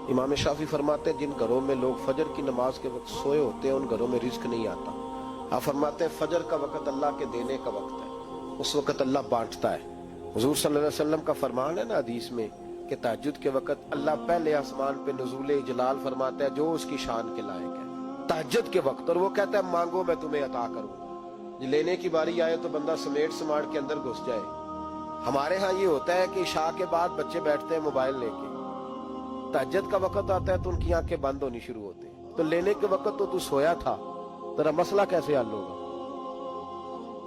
इमाम शाफी फरमाते हैं जिन घरों में लोग फजर की नमाज के वक्त सोए होते हैं उन घरों में रिस्क नहीं आता। आप फरमाते हैं फजर का वक्त अल्लाह के देने का वक्त है, उस वक्त अल्लाह बांटता है। हुजूर सल्लल्लाहु अलैहि वसल्लम का फरमान है ना हदीस में कि तहज्जुद के वक्त अल्लाह पहले आसमान पे नुज़ूल जलाल फरमाता है जो उसकी शान के लायक है तहज्जुद के वक्त, और वो कहता है मांगो मैं तुम्हें अता करूंगा। लेने की बारी आए तो बंदा समेट समाट के अंदर घुस जाए। हमारे यहाँ ये होता है कि इशा के बाद बच्चे बैठते हैं मोबाइल लेके, तहज्जुद का वक्त आता है तो उनकी आंखें बंद होनी शुरू होती है। तो लेने के वक्त तो तू सोया था, तेरा मसला कैसे हल होगा?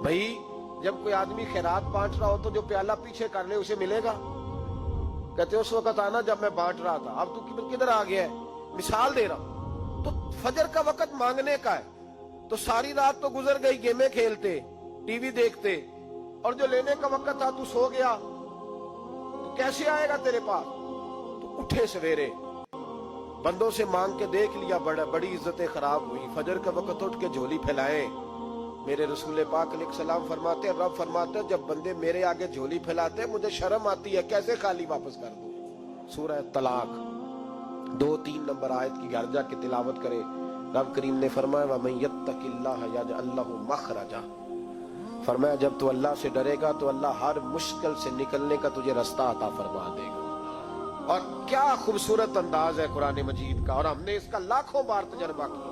भाई जब कोई आदमी खैरात बांट रहा हो तो जो प्याला पीछे कर ले उसे मिलेगा? कहते उस वक्त आना जब मैं बांट रहा था, अब तू किधर आ गया है? मिसाल दे रहा हूं। तो फजर का वक्त मांगने का है, तो सारी रात तो गुजर गई गेमें खेलते टीवी देखते, और जो लेने का वक्त था तू सो गया, तो कैसे आएगा तेरे पास? तो उठे सवेरे, बंदों से मांग के देख लिया, बड़ी इज्जतें खराब हुई। फजर का वक्त उठ के झोली फैलाए। मेरे रसूल पाक अलैहिस्सलाम फरमाते हैं, रब फरमाते हैं जब बंदे मेरे आगे झोली फैलाते हैं मुझे शर्म आती है, कैसे खाली वापस कर दूं। सूरह तलाक 2-3 नंबर आयत की घर जाके तिलावत करे। रब करीम ने फरमाया वमन यत्तकिल्लाह यजअल लहु मखरजा, फरमाया जब तू अल्लाह से डरेगा तो अल्लाह हर मुश्किल से निकलने का तुझे रास्ता अता फरमा देगा। और क्या खूबसूरत अंदाज है कुरान मजीद का, और हमने इसका लाखों बार तजर्बा किया,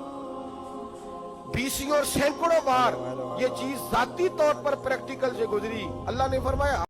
बीसियों और सैकड़ों बार ये चीज जाती तौर पर प्रैक्टिकल से गुजरी। अल्लाह ने फरमाया